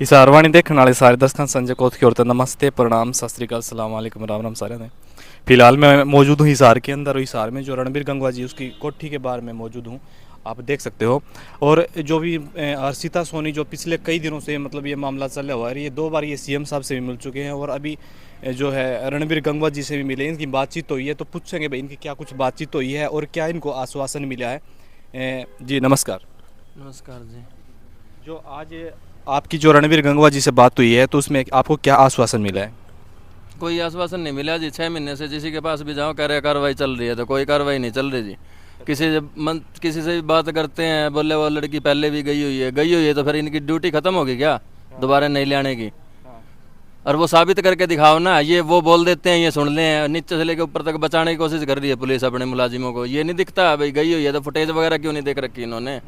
हिसारवाणी देखने वाले सारे दर्शकों संजय कोथ की ओर से नमस्ते, प्रणाम, सत श्री अकाल, सलाम वालेकुम, राम राम सारे ने। फिलहाल मैं मौजूद हूँ हिसार के अंदर, और हिसार में जो रणबीर गंगवा जी उसकी कोठी के बाहर में मौजूद हूँ, आप देख सकते हो। और जो भी हर्षिता सोनी जो पिछले कई दिनों से मतलब ये मामला चल रहा है, ये 2 बार ये सीएम साहब से भी मिल चुके हैं, और अभी जो है रणबीर गंगवा जी से भी मिले, इनकी बातचीत हुई है। तो पूछेंगे भाई इनकी क्या कुछ बातचीत हुई है और क्या इनको आश्वासन मिला है। जी नमस्कार। नमस्कार जी। जो आज आपकी जो रणबीर गंगवा जी से बात हुई है, तो उसमें आपको क्या आश्वासन मिला है? कोई आश्वासन नहीं मिला जी। 6 महीने से जिसी के पास भी जाओ कह रहे कार्रवाई चल रही है, तो कोई कार्रवाई नहीं चल रही जी। किसी से भी बात करते हैं, बोले वो लड़की पहले भी गई हुई है, तो फिर इनकी ड्यूटी खत्म होगी क्या दोबारा नहीं लाने की? और वो साबित करके दिखाओ ना। ये वो बोल देते हैं, ये सुन ले हैं, नीचे से लेकर ऊपर तक बचाने की कोशिश कर रही है पुलिस अपने मुलाजिमों को। ये नहीं दिखता भाई गई हुई है, तो फुटेज वगैरह क्यों नहीं देख रखी इन्होंने?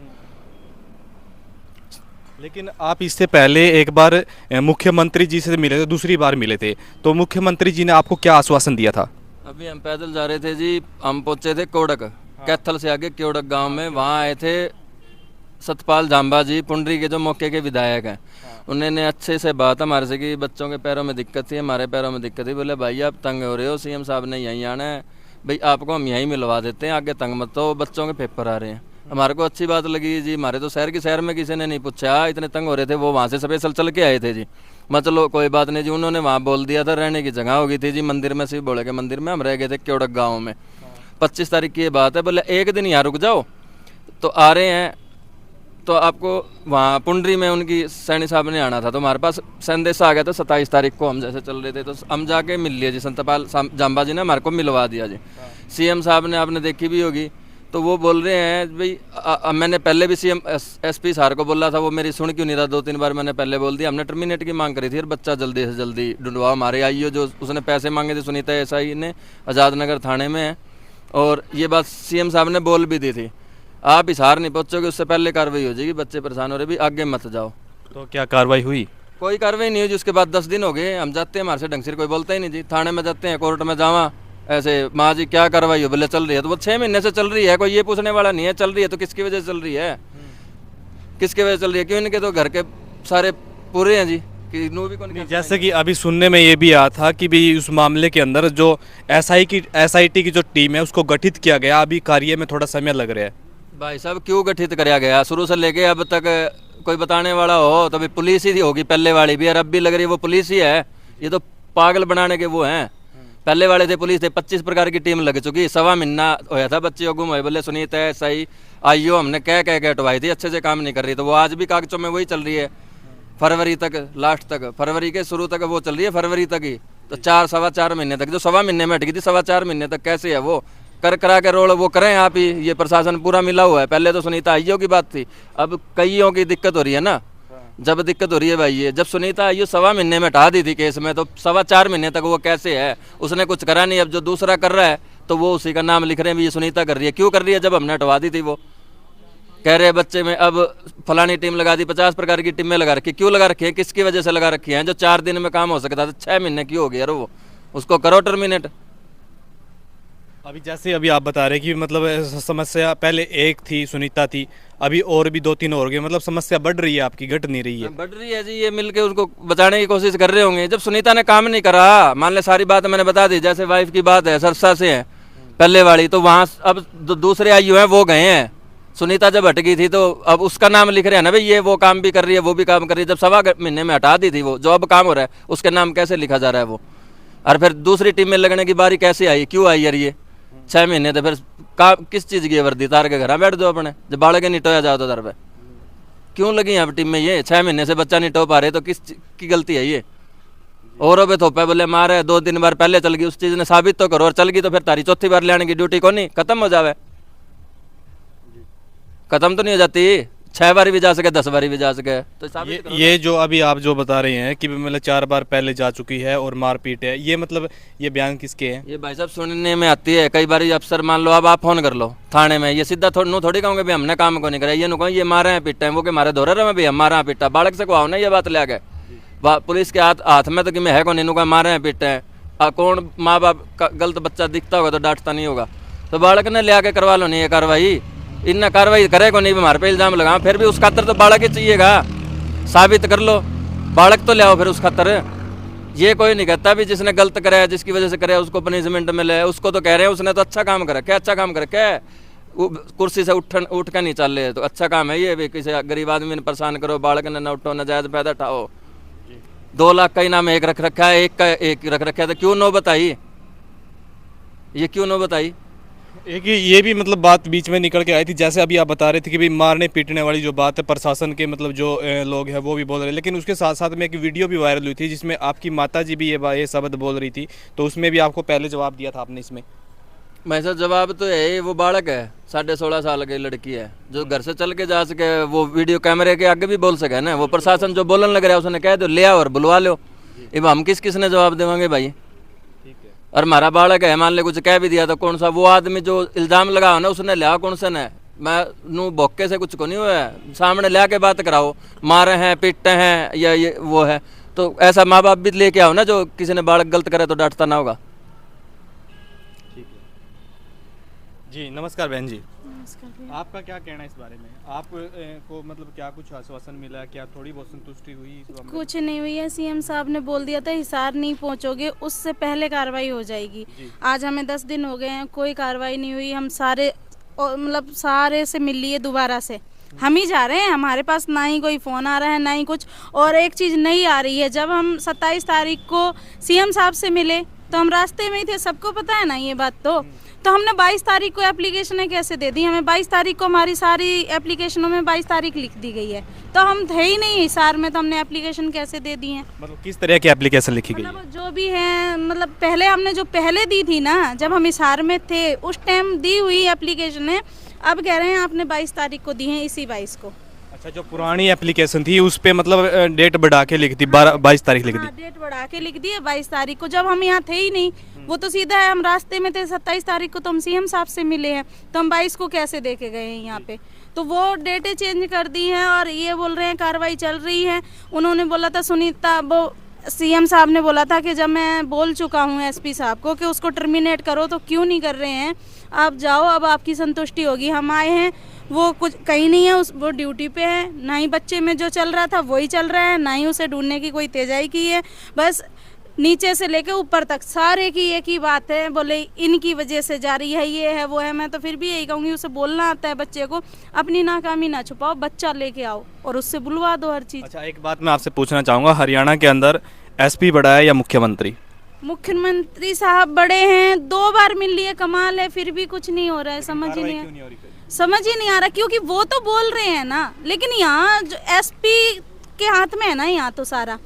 लेकिन आप इससे पहले एक बार मुख्यमंत्री जी से मिले थे, दूसरी बार मिले थे, तो मुख्यमंत्री जी ने आपको क्या आश्वासन दिया था? अभी हम पैदल जा रहे थे जी, हम पहुंचे थे कोड़क, कैथल से आगे कोड़क गांव में। वहाँ आए थे सतपाल जाम्बा जी, पुंडरी के जो मौके के विधायक हैं। उन्होंने अच्छे से बात हमारे से कि बच्चों के पैरों में दिक्कत थी, हमारे पैरों में दिक्कत थी। बोले भाई आप तंग हो रहे हो, सीएम साहब ने यहीं आना है, भाई आपको हम यहीं मिलवा देते हैं, आगे तंग मत हो, बच्चों के पेपर आ रहे हैं। हमारे को अच्छी बात लगी जी। हमारे तो शहर में किसी ने नहीं पूछा, इतने तंग हो रहे थे। वो वहाँ से स्पेशल चल के आए थे जी। मैं चलो कोई बात नहीं जी। उन्होंने वहाँ बोल दिया था रहने की जगह होगी थी जी, मंदिर में, शिव बोले के मंदिर में हम रह गए थे कोड़क गाँव में। 25 तारीख की ये बात है। बोले एक दिन यहाँ रुक जाओ, तो आ रहे हैं तो आपको वहाँ पुंडरी में उनकी सैनी साहब ने आना था, तो हमारे पास संदेश आ गया था 27 तारीख को। हम जैसे चल रहे थे तो हम जाके मिल लिए जी। सतपाल जाम्बा जी ने हमारे को मिलवा दिया जी। सीएम साहब ने आपने देखी भी होगी, तो वो बोल रहे हैं भाई मैंने पहले भी सीएम एसपी सार को बोला था, वो मेरी सुन क्यों नहीं रहा। 2-3 बार मैंने पहले बोल दिया। हमने टर्मिनेट की मांग करी थी, और बच्चा जल्दी से जल्दी ढूंढवाओ। हमारे आईओ जो उसने पैसे मांगे थे सुनीता एसआई ने, आज़ाद नगर थाने में है, और ये बात सीएम साहब ने बोल भी दी थी। आप हिसार नहीं पहुँचोगे उससे पहले कार्रवाई हो जाएगी, बच्चे परेशान हो रहे भी, आगे मत जाओ। तो क्या कार्रवाई हुई? कोई कार्रवाई नहीं हुई जी। उसके बाद 10 दिन हो गए, हम जाते हैं, हमारे से ढंग से कोई बोलता ही नहीं जी। थाने में जाते हैं, कोर्ट में जावा, ऐसे माँ जी क्या कार्रवाई हो, बोले चल रही है। तो वो 6 महीने से चल रही है, कोई ये पूछने वाला नहीं है। चल रही है तो किसकी वजह से चल रही है, किसकी वजह से चल रही है? क्यों? इनके तो घर के सारे पूरे हैं जी, कि नू भी कौन। जैसे कि अभी सुनने में ये भी आया था कि भी उस मामले के अंदर जो एसआईटी की जो टीम है उसको गठित किया गया, अभी कार्य में थोड़ा समय लग रहा है। भाई साहब क्यों गठित कराया गया? शुरू से लेके अब तक कोई बताने वाला हो तो भी पुलिस ही होगी, पहले वाली भी, और अब भी लग रही है वो पुलिस ही है। ये तो पागल बनाने के वो हैं। पहले वाले थे पुलिस थे, 25 प्रकार की टीम लग चुकी। 1.25 महीना होया था बच्चे गुम हुए। बोले सुनीता है सही आईओ हमने कह के हटवाई थी, अच्छे से काम नहीं कर रही, तो वो आज भी कागजों में वही चल रही है। फरवरी तक, लास्ट तक, फरवरी के शुरू तक वो चल रही है, फरवरी तक ही। तो 4-4.25 महीने तक, जो 1.25 महीने में हट गई थी, 4.25 महीने तक कैसे है वो? करा के रोल वो करें आप ही। ये प्रशासन पूरा मिला हुआ है। पहले तो सुनीता आईओ की बात थी, अब कईयों की दिक्कत हो रही है ना। जब दिक्कत हो रही है भाई, ये जब सुनीता आईओ 1.25 महीने में हटा दी थी केस में, तो 4.25 महीने तक वो कैसे है? उसने कुछ करा नहीं। अब जो दूसरा कर रहा है तो वो उसी का नाम लिख रहे हैं भी ये सुनीता कर रही है। क्यों कर रही है? जब हमने हटवा दी थी वो कह रहे बच्चे में अब फलानी टीम लगा दी, 50 प्रकार की टीमें लगा रखी। क्यों लगा रखी है? किसकी वजह से लगा रखी है? जो 4 दिन में काम हो सकता था 6 महीने क्यों हो गया? वो उसको करो टर्मिनेट। अभी जैसे अभी आप बता रहे कि मतलब समस्या पहले एक थी, सुनीता थी, अभी और भी 2-3 और गए, मतलब समस्या बढ़ रही है आपकी, घट नहीं रही है? बढ़ रही है जी। ये मिलके उनको बचाने की कोशिश कर रहे होंगे। जब सुनीता ने काम नहीं करा, मान ले सारी बात मैंने बता दी, जैसे वाइफ की बात है, सरसा से है पहले वाली, तो वहाँ अब दूसरे आईओ हैं वो गए हैं। सुनीता जब हट गई थी तो अब उसका नाम लिख रहे हैं ना भाई, ये वो काम भी कर रही है, वो भी काम कर रही है। जब 1.25 महीने में हटा दी थी वो, जो अब काम हो रहा है उसके नाम कैसे लिखा जा रहा है वो? और फिर दूसरी टीम में लगने की बारी कैसे आई? क्यों आई यार? ये 6 महीने तो फिर किस चीज़ की वर्दी तार के घर बैठ जाओ अपने, जब बालक नहीं टोया जाओ तो दर पे क्यों लगी अब टीम में? ये 6 महीने से बच्चा नहीं टो पा रहे, तो किस की गलती है ये? और पे थोपे बोले मारे 2-3 बार पहले चल गई, उस चीज़ ने साबित तो करो। और चल गई तो फिर तारी चौथी बार ले आने की ड्यूटी को नहीं खत्म हो जावे? खत्म तो नहीं हो जाती? 6 बार भी जा सके, 10 बार भी जा सके, तो ये जो अभी आप जो बता रहे हैं कि मतलब 4 बार पहले जा चुकी है और मारपीट है, ये मतलब ये बयान किसके हैं? ये भाई साहब सुनने में आती है। कई बार अफसर मान लो, अब आप फोन कर लो थाने में, ये सीधा थोड़ी कहूँगे भाई हमने काम को नहीं करा, ये नु ये मारे हैं पीटा है, वो के मारे धोरे रहे भाई हम मारा है पीटा। बालक से को आओ ना ये बात ले गए, पुलिस के हाथ में तो कि मैं है को नहीं मारे हैं पीटे हैं। कौन माँ बाप का गलत बच्चा दिखता होगा तो डांटता नहीं होगा, तो बालक ने ले आके करवा लो नहीं ये कार्रवाई। इनने कार्रवाई करे को नहीं, हमारे पे इल्ज़ाम लगाओ, फिर भी उस खातर तो बालक ही चाहिएगा, साबित कर लो। बालक तो ले आओ फिर उस खातर। ये कोई नहीं कहता भी जिसने गलत कराया, जिसकी वजह से कराया, उसको पनिशमेंट मिले। उसको तो कह रहे हैं उसने तो अच्छा काम करा। क्या अच्छा काम करा? क्या वो कुर्सी से उठ कर नहीं चल रहे, तो अच्छा काम है ये भी। किसी गरीब आदमी ने परेशान करो, बालक ने न उठो, नजायज पैदा उठाओ। 2 लाख का इनाम एक रख रखा है, एक का एक रख रखा है, तो क्यों नो बताई? ये क्यों नो बताई? एक ये भी मतलब बात बीच में निकल के आई थी, जैसे अभी आप बता रहे थे कि भाई मारने पीटने वाली जो बात है प्रशासन के मतलब जो लोग हैं वो भी बोल रहे हैं, लेकिन उसके साथ साथ में एक वीडियो भी वायरल हुई थी जिसमें आपकी माता जी भी ये शब्द बोल रही थी, तो उसमें भी आपको पहले जवाब दिया था आपने इसमें? वैसा जवाब तो है, वो बालक है, 16.5 साल की लड़की है, जो घर से चल के जा सके, वो वीडियो कैमरे के आगे भी बोल सके ना। वो प्रशासन जो बोलने लग रहा है उसने कह दो ले आओ और बुलवा लो। अब हम किसने जवाब देवांगे भाई? और हमारा बालक है, मान ले कुछ कह भी दिया तो कौन सा वो आदमी जो इल्जाम लगाओ ना उसने लिया कौन सा ने? मैं नू भोक्के से कुछ को नहीं हुआ है, सामने ला के बात कराओ। मारे हैं, पीटते हैं, या ये वो है, तो ऐसा माँ बाप भी लेके आओ ना जो किसी ने बालक गलत करे तो डांटता ना होगा। जी नमस्कार बहन जी, नमस्कार भैया। आपका क्या कहना है इस बारे में? आप को मतलब क्या कुछ आश्वासन मिला, क्या थोड़ी बहुत संतुष्टि हुई इस मामले में? कुछ नहीं हुई है। सीएम साहब ने बोल दिया था हिसार नहीं पहुंचोगे उससे पहले कार्रवाई हो जाएगी। आज हमें 10 दिन हो गए हैं, कोई कार्रवाई नहीं हुई। हम सारे मतलब सारे से मिल लिए दोबारा से, हम ही जा रहे हैं, हमारे पास ना ही कोई फ़ोन आ रहा है ना ही कुछ। और एक चीज़ नहीं आ रही है, जब हम 27 तारीख को सीएम साहब से मिले तो हम रास्ते में ही थे, सबको पता है ना ये बात। तो हमने 22 तारीख को एप्लीकेशनें कैसे दे दी? हमें 22 तारीख को हमारी सारी एप्लीकेशनों में 22 तारीख लिख दी गई है, तो हम थे ही नहीं हिसार में, तो हमने एप्लीकेशन कैसे दे दी है? मतलब किस तरह की एप्लीकेशन लिखी गई है? मतलब जो भी है, मतलब पहले हमने जो पहले दी थी ना, जब हम हिसार में थे उस टाइम दी हुई एप्लीकेशन है। अब कह रहे हैं आपने 22 तारीख को दी है, इसी 22 को। अच्छा, जो पुरानी एप्लीकेशन थी उस पे मतलब डेट बढ़ा के लिख दी, 22 तारीख लिख दी। हाँ, डेट बढ़ा के लिख दी है 22 तारीख को, जब हम यहाँ थे ही नहीं। वो तो सीधा है, हम रास्ते में थे। 27 तारीख को तो हम सीएम साहब से मिले हैं, तो हम 22 को कैसे देके गए हैं यहाँ पे? तो वो डेटें चेंज कर दी हैं और ये बोल रहे हैं कार्रवाई चल रही है। उन्होंने बोला था सुनीता, वो सीएम साहब ने बोला था कि जब मैं बोल चुका हूँ एसपी साहब को कि उसको टर्मिनेट करो, तो क्यों नहीं कर रहे हैं? आप जाओ, अब आपकी संतुष्टि होगी। हम आए हैं, वो कुछ कहीं नहीं है, वो ड्यूटी पे है। ना ही बच्चे में जो चल रहा था वही चल रहा है, ना ही उसे ढूंढने की कोई तेजाई की है। बस नीचे से लेके ऊपर तक सारे की एक ही बात है, बोले इनकी वजह से जा रही है, ये है वो है। मैं तो फिर भी यही कहूँगी, उसे बोलना आता है बच्चे को, अपनी नाकामी ना छुपाओ, बच्चा लेके आओ और उससे बुलवा दो हर चीज़। अच्छा, एक बात मैं आपसे पूछना चाहूँगा, हरियाणा के अंदर एसपी बड़ा है या मुख्यमंत्री? मुख्यमंत्री साहब बड़े हैं, 2 बार मिल लिए, कमाल है, फिर भी कुछ नहीं हो रहा है। समझ ही नहीं आ रहा, क्योंकि वो तो बोल रहे हैं ना, लेकिन यहाँ जो एसपी के हाथ में है ना, यहाँ तो सारा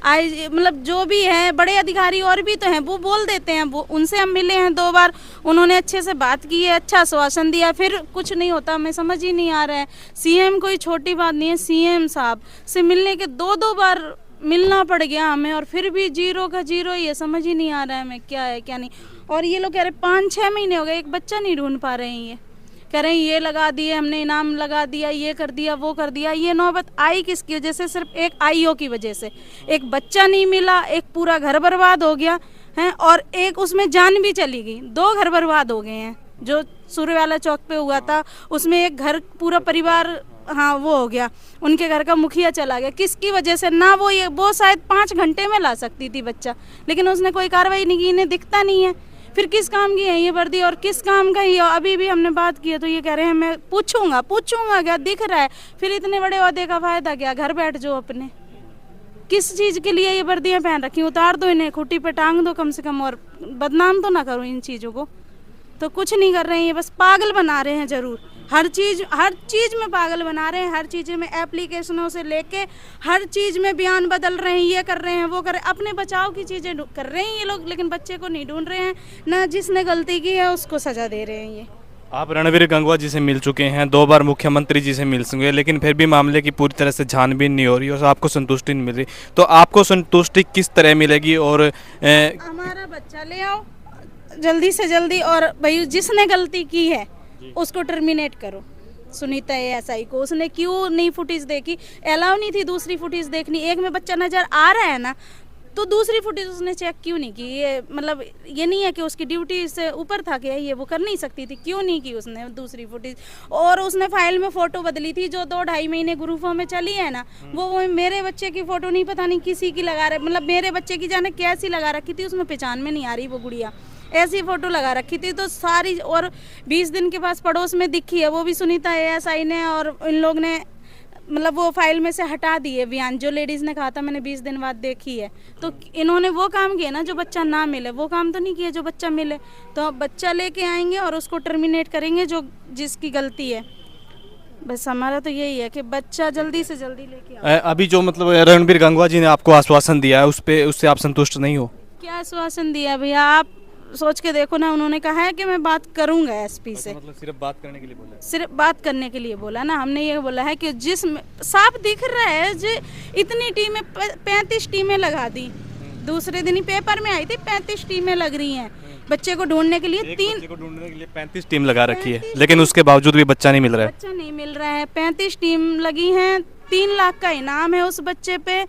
आई मतलब जो भी है बड़े अधिकारी और भी तो हैं, वो बोल देते हैं। वो उनसे हम मिले हैं 2 बार, उन्होंने अच्छे से बात की है, अच्छा आश्वासन दिया, फिर कुछ नहीं होता। हमें समझ ही नहीं आ रहा है। सीएम कोई छोटी बात नहीं है, सीएम साहब से मिलने के 2 बार मिलना पड़ गया हमें, और फिर भी 0 का 0 ही है। समझ ही नहीं आ रहा है हमें क्या है क्या नहीं। और ये लोग कह रहे 5-6 महीने हो गए, एक बच्चा नहीं ढूंढ पा रहे हैं। ये कह रहे हैं ये लगा दिए हमने, इनाम लगा दिया, ये कर दिया, वो कर दिया। ये नौबत आई किसकी वजह से? सिर्फ एक आईओ की वजह से। एक बच्चा नहीं मिला, एक पूरा घर बर्बाद हो गया है, और एक उसमें जान भी चली गई। 2 घर बर्बाद हो गए हैं। जो सूर्यवाला चौक पे हुआ था उसमें एक घर, पूरा परिवार, हाँ वो हो गया, उनके घर का मुखिया चला गया। किसकी वजह से? ना वो शायद 5 घंटे में ला सकती थी बच्चा, लेकिन उसने कोई कार्रवाई नहीं की, इन्हें दिखता नहीं है। फिर किस काम की है ये वर्दी और किस काम का ही? अभी भी हमने बात की है तो ये कह रहे हैं मैं पूछूंगा क्या दिख रहा है? फिर इतने बड़े ओहदे का फायदा क्या? घर बैठ जाओ अपने। किस चीज़ के लिए ये वर्दियाँ पहन रखी? उतार दो इन्हें, खूंटी पे टांग दो कम से कम, और बदनाम तो ना करो इन चीज़ों को। तो कुछ नहीं कर रहे हैं, ये बस पागल बना रहे हैं। जरूर हर चीज़ में पागल बना रहे हैं, हर चीज़ में एप्लीकेशनों से लेके हर चीज़ में बयान बदल रहे हैं, ये कर रहे हैं वो कर रहे हैं, अपने बचाव की चीज़ें कर रहे हैं ये लोग, लेकिन बच्चे को नहीं ढूंढ रहे हैं। ना जिसने गलती की है उसको सजा दे रहे हैं ये। आप रणवीर गंगवा जी से मिल चुके हैं, 2 बार मुख्यमंत्री जी से मिल चुके हैं, लेकिन फिर भी मामले की पूरी तरह से छानबीन नहीं हो रही और आपको संतुष्टि नहीं मिल रही, तो आपको संतुष्टि किस तरह मिलेगी? और हमारा बच्चा ले आओ जल्दी से जल्दी, और भाई जिसने गलती की है उसको टर्मिनेट करो। सुनीता एएसआई को उसने क्यों नहीं फुटेज देखी? अलाउ नहीं थी दूसरी फुटेज देखनी, एक में बच्चा नजर आ रहा है ना, तो दूसरी फुटेज उसने चेक क्यों नहीं की? ये मतलब ये नहीं है कि उसकी ड्यूटी से ऊपर था क्या? ये वो कर नहीं सकती थी, क्यों नहीं की उसने दूसरी फुटेज? और उसने फाइल में फ़ोटो बदली थी जो 2-2.5 महीने ग्रुपों में चली है ना, वो मेरे बच्चे की फ़ोटो नहीं, पता नहीं किसी की लगा रहे, मतलब मेरे बच्चे की जाने कैसी लगा रखी थी, उसमें पहचान में नहीं आ रही वो गुड़िया, ऐसी फ़ोटो लगा रखी थी। तो सारी, और 20 दिन के पास पड़ोस में दिखी है, वो भी सुनीता ASI ने और इन लोग ने मतलब वो फाइल में से हटा दी है बयान, जो लेडीज़ ने कहा था मैंने 20 दिन बाद देखी है। तो इन्होंने वो काम किया ना जो बच्चा ना मिले, वो काम तो नहीं किया जो बच्चा मिले। तो अब बच्चा लेके आएंगे और उसको टर्मिनेट करेंगे जो जिसकी गलती है। बस हमारा तो यही है कि बच्चा जल्दी से जल्दी लेके आओ। अभी जो मतलब रणबीर गंगवा जी ने आपको आश्वासन दिया है उससे आप संतुष्ट नहीं हो? क्या आश्वासन दिया भैया? आप सोच के देखो ना, उन्होंने कहा है कि मैं बात करूंगा SP से। मतलब सिर्फ बात करने के लिए बोला है? सिर्फ बात करने के लिए बोला ना, हमने ये बोला है कि जिस साफ दिख रहा है जो इतनी टीमें 35 टीमें लगा दी, दूसरे दिन ही पेपर में आई थी 35 टीमें लग रही हैं बच्चे को ढूंढने के लिए। बच्चे को ढूंढने के लिए 35 टीम लगा रखी है, लेकिन उसके बावजूद भी बच्चा नहीं मिल रहा है। बच्चा नहीं मिल रहा है, 35 टीम लगी हैं, 3 लाख का इनाम है उस बच्चे पे,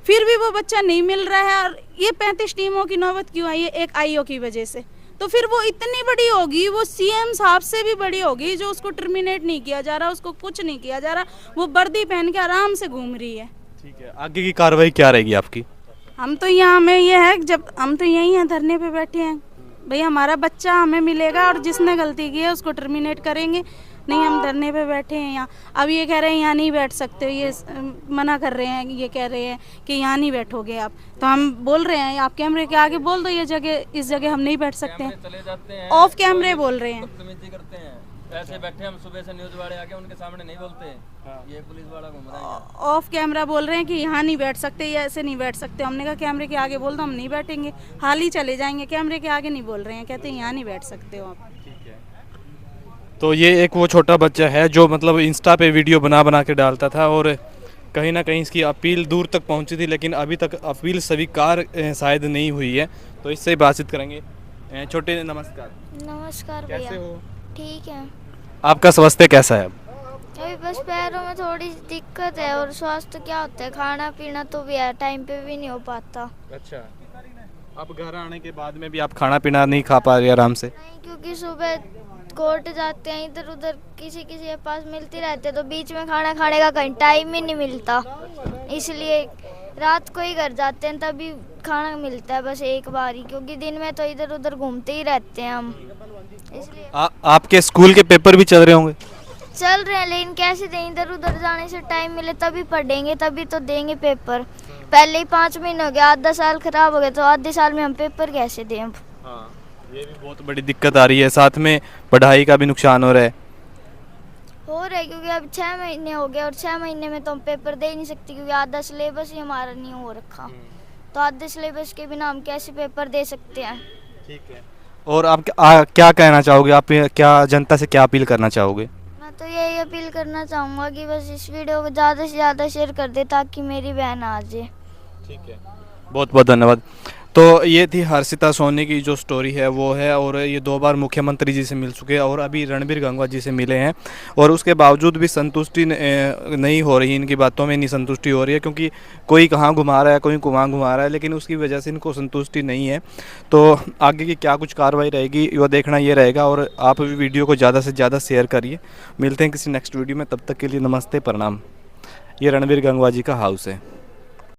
फिर भी वो बच्चा नहीं मिल रहा है। और ये 35 टीमों की नौबत क्यों आई है? एक IO की वजह से। तो फिर वो इतनी बड़ी होगी, वो CM साहब से भी बड़ी होगी जो उसको टर्मिनेट नहीं किया जा रहा, उसको कुछ नहीं किया जा रहा, वो वर्दी पहन के आराम से घूम रही है। ठीक है, आगे की कार्रवाई क्या रहेगी आपकी? हम तो यहाँ में ये है कि जब हम तो यही हैं, धरने पे बैठे हैं भाई, हमारा बच्चा हमें मिलेगा और जिसने गलती की है उसको टर्मिनेट करेंगे। नहीं, हम धरने पे बैठे हैं यहाँ। अब ये कह रहे हैं यहाँ नहीं बैठ सकते, ये मना कर रहे हैं, ये कह रहे हैं कि यहाँ नहीं बैठोगे आप। तो हम बोल रहे हैं आप कैमरे के आगे बोल दो ये जगह, इस जगह हम नहीं बैठ सकते हैं। चले जाते हैं, ऑफ कैमरे बोल रहे हैं, बदतमीजी करते हैं। ऐसे बैठे हम सुबह से न्यूज़ वाले आके उनके सामने नहीं बोलते, ये पुलिस वाला घूम रहा है। ऑफ कैमरा बोल रहे हैं कि यहाँ नहीं बैठ सकते, ये ऐसे नहीं बैठ सकते। हमने कहा कैमरे के आगे बोल दो, हम नहीं बैठेंगे, हाल ही चले जाएंगे। कैमरे के आगे नहीं बोल रहे हैं, कहते हैं यहाँ नहीं बैठ सकते हो आप। तो ये एक वो छोटा बच्चा है जो मतलब इंस्टा पे वीडियो बना बना के डालता था और कहीं ना कहीं इसकी अपील दूर तक पहुंची थी, लेकिन अभी तक अपील स्वीकार शायद नहीं हुई है। तो इससे बातचीत करेंगे। छोटे नमस्कार। नमस्कार कैसे भैया। हो? ठीक है। आपका स्वास्थ्य कैसा है? अभी बस पैरों में थोड़ी सी दिक्कत है, और स्वास्थ्य क्या होता है, खाना पीना तो भी है, टाइम पे भी नहीं हो पाता। अच्छा, अब घर आने के बाद में भी आप खाना पीना नहीं खा पा रहे आराम से? नहीं, क्योंकि सुबह कोर्ट जाते हैं, इधर उधर किसी किसी के पास मिलते रहते, तो बीच में खाना खाने का कहीं टाइम ही नहीं मिलता, इसलिए रात को ही घर जाते हैं, तभी खाना मिलता है बस एक बार ही, क्योंकि दिन में तो इधर उधर घूमते ही रहते हैं हम, इसलिए। आपके स्कूल के पेपर भी चल रहे होंगे? चल रहे हैं, लेकिन कैसे दें, इधर उधर जाने से टाइम मिले तभी पढ़ेंगे, तभी तो देंगे पेपर। पहले ही 5 महीने हो गया, आधा साल खराब हो गया, तो आधे साल में हम पेपर कैसे दें अब? हाँ, ये भी बहुत बड़ी दिक्कत आ रही है, साथ में पढ़ाई का भी नुकसान हो रहा है। क्योंकि अब 6 महीने हो गए, और 6 महीने में तो हम पेपर दे ही नहीं सकते, क्योंकि आधा सिलेबस ही हमारा नहीं हो रखा, तो आधे सिलेबस के बिना हम कैसे पेपर दे सकते हैं? ठीक है। और आप क्या कहना चाहोगे? आप क्या जनता से क्या अपील करना चाहोगे? मैं तो यही अपील करना चाहूँगा कि बस इस वीडियो को ज़्यादा से ज़्यादा शेयर कर दे, ताकि मेरी बहन आ जाए। ठीक है, बहुत बहुत धन्यवाद। तो ये थी हर्षिता सोनी की जो स्टोरी है वो है, और ये 2 बार मुख्यमंत्री जी से मिल चुके हैं और अभी रणबीर गंगवा जी से मिले हैं, और उसके बावजूद भी संतुष्टि नहीं हो रही, इनकी बातों में नहीं संतुष्टि हो रही है, क्योंकि कोई कहाँ घुमा रहा है, कोई कहाँ घुमा रहा है, लेकिन उसकी वजह से इनको संतुष्टि नहीं है। तो आगे की क्या कुछ कार्रवाई रहेगी वो देखना ये रहेगा, और आप भी वीडियो को ज़्यादा से ज़्यादा शेयर करिए। मिलते हैं किसी नेक्स्ट वीडियो में, तब तक के लिए नमस्ते, प्रणाम। ये रणबीर गंगवा जी का हाउस है।